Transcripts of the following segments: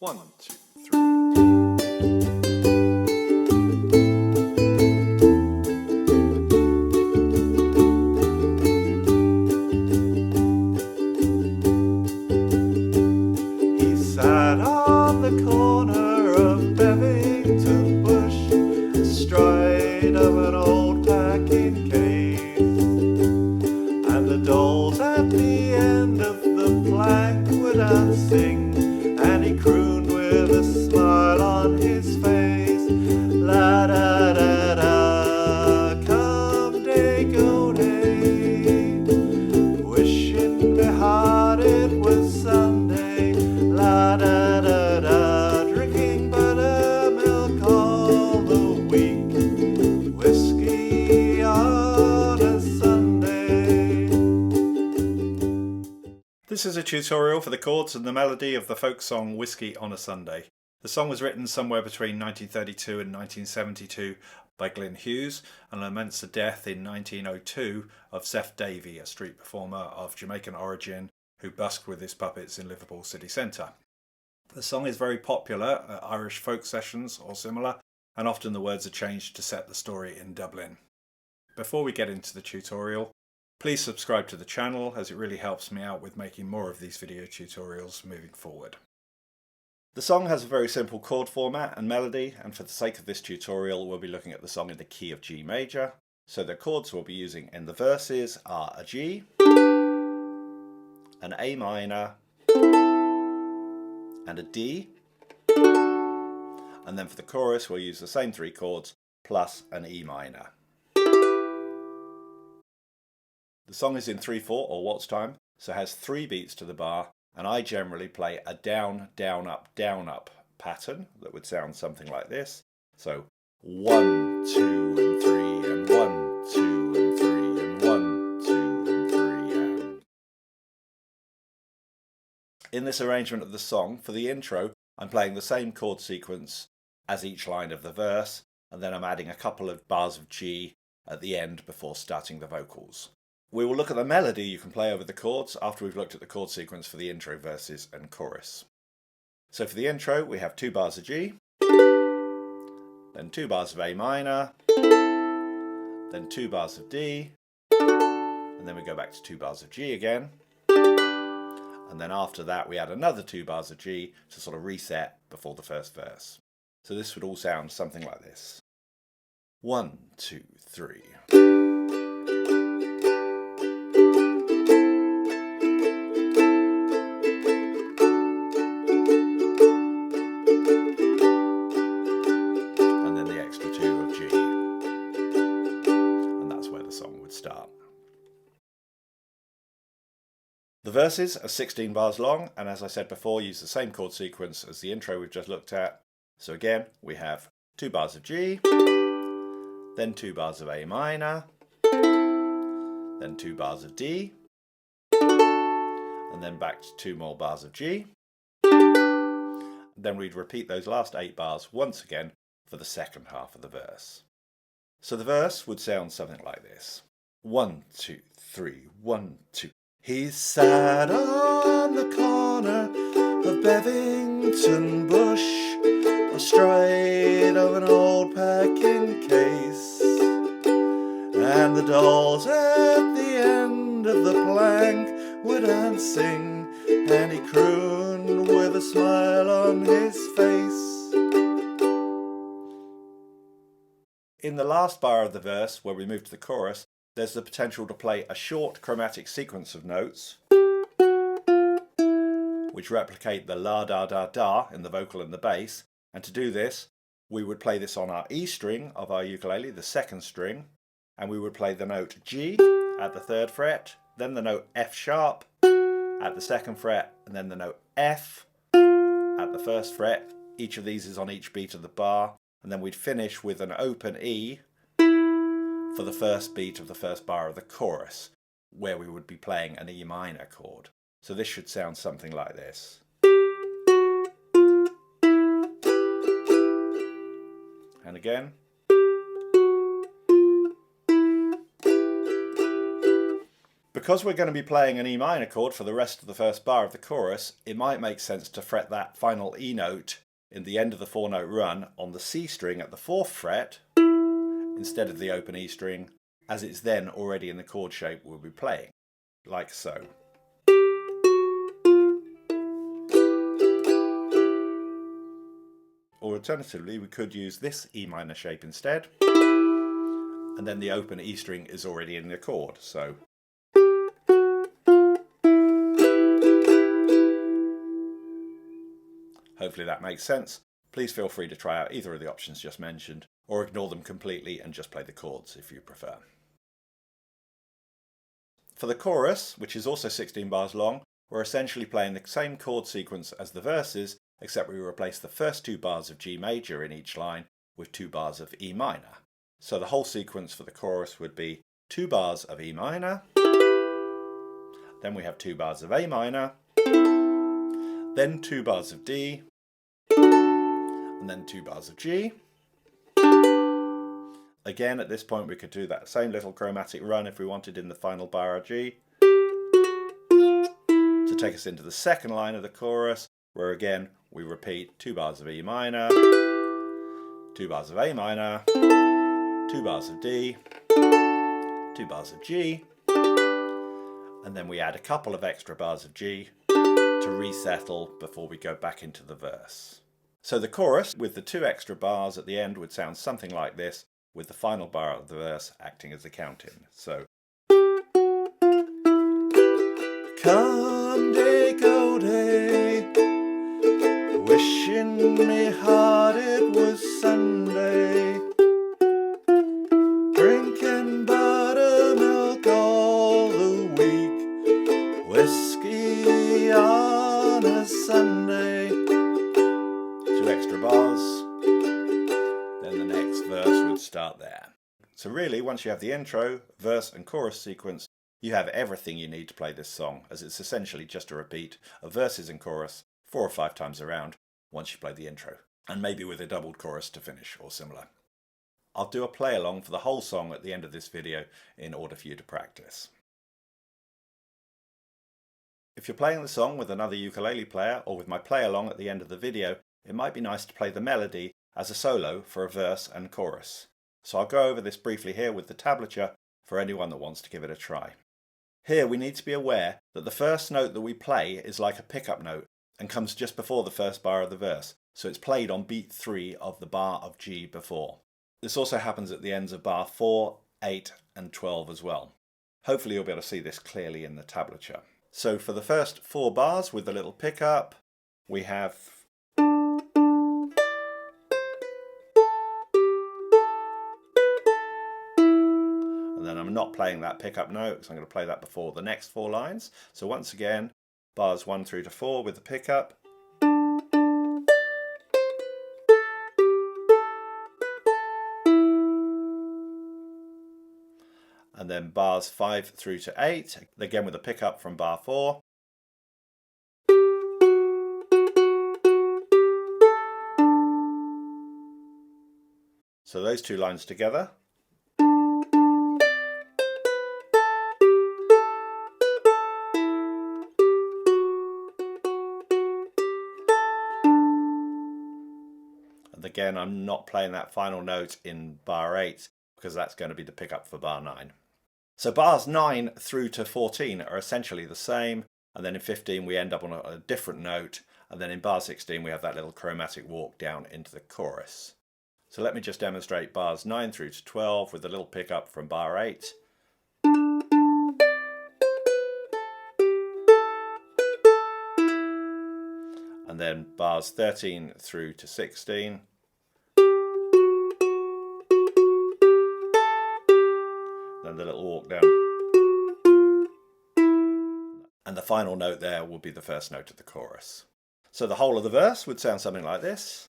1, 2, 3. He sat on the corner of Bevington Bush, astride of an old packing case, and the dolls at the end of the plank would dancing, and he crooned with a smile on his face. La da da da, come day go day, wishing my heart it was Sunday. La da da da, drinking buttermilk all the week, whiskey on a Sunday. This is a tutorial for the chords and the melody of the folk song Whiskey on a Sunday. The song was written somewhere between 1932 and 1972 by Glyn Hughes and laments the death in 1902 of Seth Davy, a street performer of Jamaican origin who busked with his puppets in Liverpool city centre. The song is very popular at Irish folk sessions or similar, and often the words are changed to set the story in Dublin. Before we get into the tutorial, please subscribe to the channel as it really helps me out with making more of these video tutorials moving forward. The song has a very simple chord format and melody, and for the sake of this tutorial we'll be looking at the song in the key of G major. So the chords we'll be using in the verses are a G, an A minor, and a D, and then for the chorus we'll use the same three chords plus an E minor. The song is in 3/4 or waltz time, so it has 3 beats to the bar, and I generally play a down, down, up pattern that would sound something like this. So 1, 2 and 3 and 1, 2 and 3 and 1, 2 and 3 and... In this arrangement of the song, for the intro, I'm playing the same chord sequence as each line of the verse, and then I'm adding a couple of bars of G at the end before starting the vocals. We will look at the melody you can play over the chords after we've looked at the chord sequence for the intro, verses and chorus. So for the intro we have 2 bars of G, then 2 bars of A minor, then 2 bars of D, and then we go back to 2 bars of G again, and then after that we add another 2 bars of G to sort of reset before the first verse. So this would all sound something like this. 1, 2, 3. Start. The verses are 16 bars long, and as I said before, use the same chord sequence as the intro we've just looked at. So again, we have 2 bars of G, then 2 bars of A minor, then 2 bars of D, and then back to 2 more bars of G. Then we'd repeat those last 8 bars once again for the second half of the verse. So the verse would sound something like this. 1, 2, 3, 1, 2. He sat on the corner of Bevington Bush, astride of an old packing case, and the dolls at the end of the plank were dancing, and he crooned with a smile on his face. In the last bar of the verse, where we move to the chorus, there's the potential to play a short chromatic sequence of notes which replicate the la da da da in the vocal and the bass, and to do this we would play this on our E string of our ukulele, the 2nd string, and we would play the note G at the 3rd fret, then the note F sharp at the 2nd fret, and then the note F at the 1st fret. Each of these is on each beat of the bar, and then we'd finish with an open E for the first beat of the first bar of the chorus, where we would be playing an E minor chord. So this should sound something like this. And again. Because we're going to be playing an E minor chord for the rest of the first bar of the chorus, it might make sense to fret that final E note in the end of the 4-note run on the C string at the 4th fret instead of the open E string, as it's then already in the chord shape we'll be playing, like so. Or alternatively, we could use this E minor shape instead, and then the open E string is already in the chord, so. Hopefully that makes sense. Please feel free to try out either of the options just mentioned, or ignore them completely and just play the chords if you prefer. For the chorus, which is also 16 bars long, we're essentially playing the same chord sequence as the verses, except we replace the first 2 bars of G major in each line with 2 bars of E minor. So the whole sequence for the chorus would be 2 bars of E minor, then we have 2 bars of A minor, then 2 bars of D, and then 2 bars of G. Again, at this point we could do that same little chromatic run if we wanted in the final bar of G, to take us into the second line of the chorus, where again we repeat 2 bars of E minor, 2 bars of A minor, 2 bars of D, 2 bars of G, and then we add a couple of extra bars of G to resettle before we go back into the verse. So the chorus with the 2 extra bars at the end would sound something like this, with the final bar of the verse acting as a count-in. So, come day, go day, wishing me heart it was Sunday, drinking buttermilk all the week, whiskey on a Sunday. 2 extra bars, then the next verse would start there. So really, once you have the intro, verse and chorus sequence, you have everything you need to play this song, as it's essentially just a repeat of verses and chorus 4 or 5 times around once you play the intro, and maybe with a doubled chorus to finish or similar. I'll do a play along for the whole song at the end of this video in order for you to practice. If you're playing the song with another ukulele player or with my play along at the end of the video, it might be nice to play the melody as a solo for a verse and chorus. So I'll go over this briefly here with the tablature for anyone that wants to give it a try. Here we need to be aware that the first note that we play is like a pickup note and comes just before the first bar of the verse, so it's played on beat 3 of the bar of G before. This also happens at the ends of bar 4, 8 and 12 as well. Hopefully you'll be able to see this clearly in the tablature. So for the first 4 bars with the little pickup, we have and then I'm not playing that pickup note because I'm going to play that before the next 4 lines. So once again, bars 1 through to 4 with the pickup. And then bars 5 through to 8, again with a pickup from bar 4. So those 2 lines together. And again, I'm not playing that final note in bar 8 because that's going to be the pickup for bar 9. So bars 9 through to 14 are essentially the same, and then in 15 we end up on a different note, and then in bar 16 we have that little chromatic walk down into the chorus. So let me just demonstrate bars 9 through to 12 with a little pickup from bar 8. And then bars 13 through to 16. Then the little walk down. And the final note there will be the first note of the chorus. So the whole of the verse would sound something like this.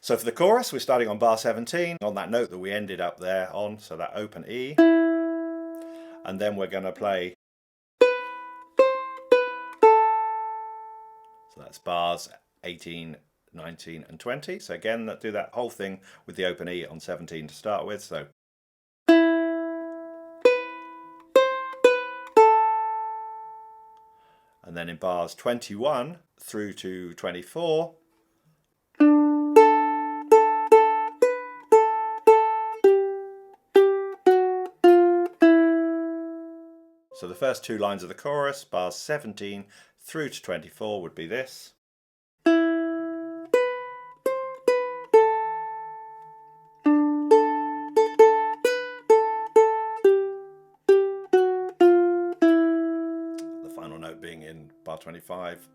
So for the chorus, we're starting on bar 17, on that note that we ended up there on, so that open E. And then we're going to play, so that's bars 18, 19 and 20. So again, do that whole thing with the open E on 17 to start with. So and then in bars 21 through to 24, so the first two lines of the chorus, bars 17 through to 24 would be this. Final note being in bar 25.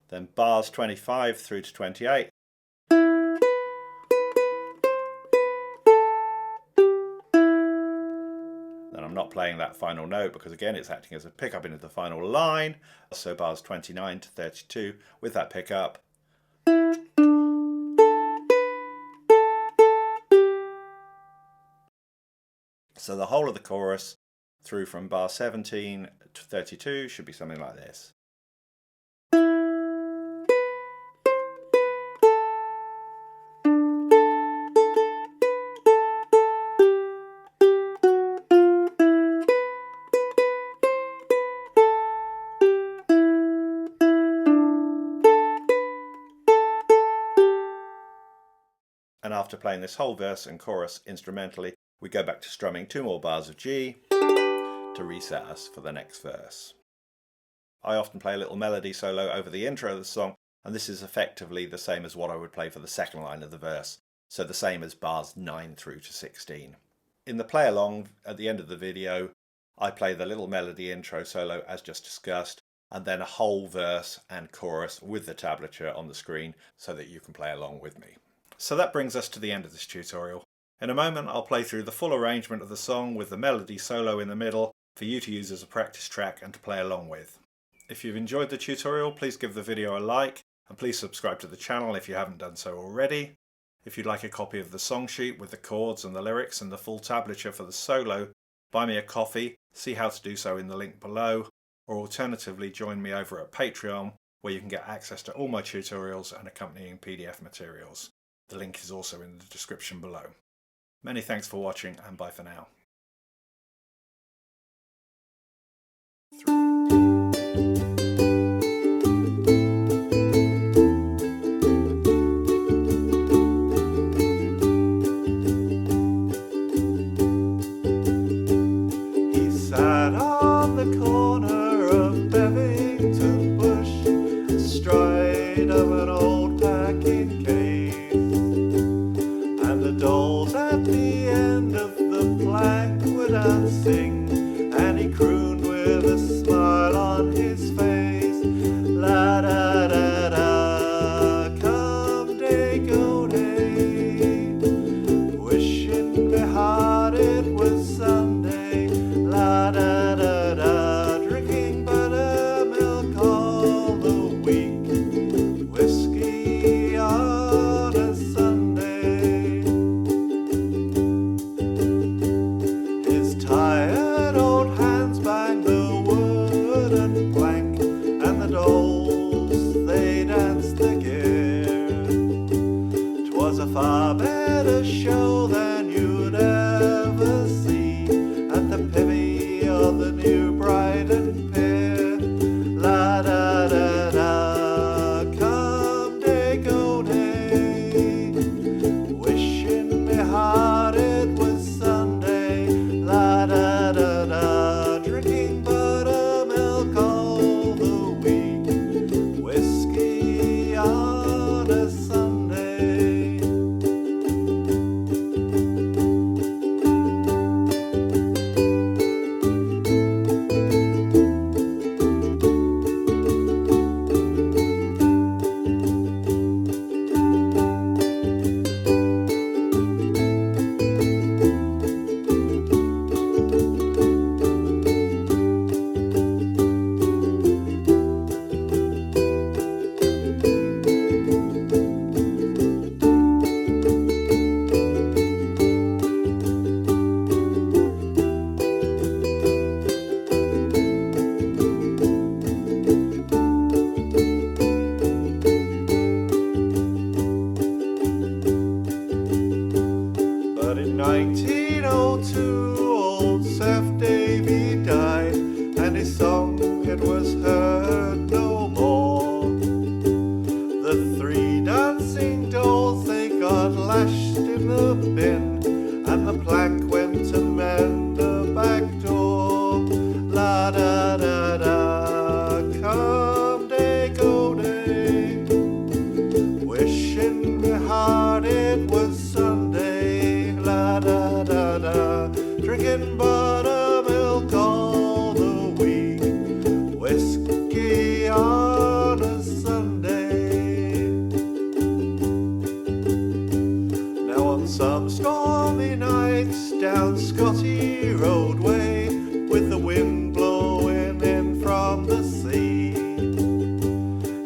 Then bars 25 through to 28. Then I'm not playing that final note because again it's acting as a pickup into the final line. So bars 29 to 32 with that pickup. So the whole of the chorus through from bar 17 to 32 should be something like this. And after playing this whole verse and chorus instrumentally, we go back to strumming 2 more bars of G to reset us for the next verse. I often play a little melody solo over the intro of the song, and this is effectively the same as what I would play for the second line of the verse, so the same as bars 9 through to 16. In the play along at the end of the video, I play the little melody intro solo as just discussed, and then a whole verse and chorus with the tablature on the screen so that you can play along with me. So that brings us to the end of this tutorial. In a moment I'll play through the full arrangement of the song with the melody solo in the middle for you to use as a practice track and to play along with. If you've enjoyed the tutorial, please give the video a like and please subscribe to the channel if you haven't done so already. If you'd like a copy of the song sheet with the chords and the lyrics and the full tablature for the solo, buy me a coffee, see how to do so in the link below, or alternatively join me over at Patreon where you can get access to all my tutorials and accompanying PDF materials. The link is also in the description below. Many thanks for watching and bye for now. He sat on the corner of Bevington Bush, astride of an old packing case, and the dolls at the end of the plank were dancing, and he crooned with a smile on his face. La da da da, come day go day, wishing me heart it was Sunday. La da da da, drinking buttermilk all the week, whiskey on a Sunday. His tired 1902 old Seth Davy died, and his song it was heard no more. The three dancing dolls they got lashed in the bin, and the plank went to mend the back door. La da da da, come day go day, wishing me hard it was Sunday. La da da da, drinking buttermilk all the week, whiskey on a Sunday. Now on some stormy nights down Scotty Roadway, with the wind blowing in from the sea,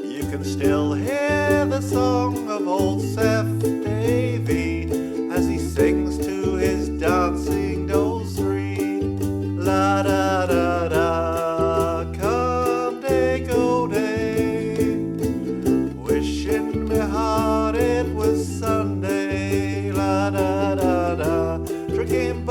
you can still hear the song of old Seth Davy as he sings to his dancing dolls three. La da da da, come day go day, wishing me hard it was Sunday. La da da da, drinking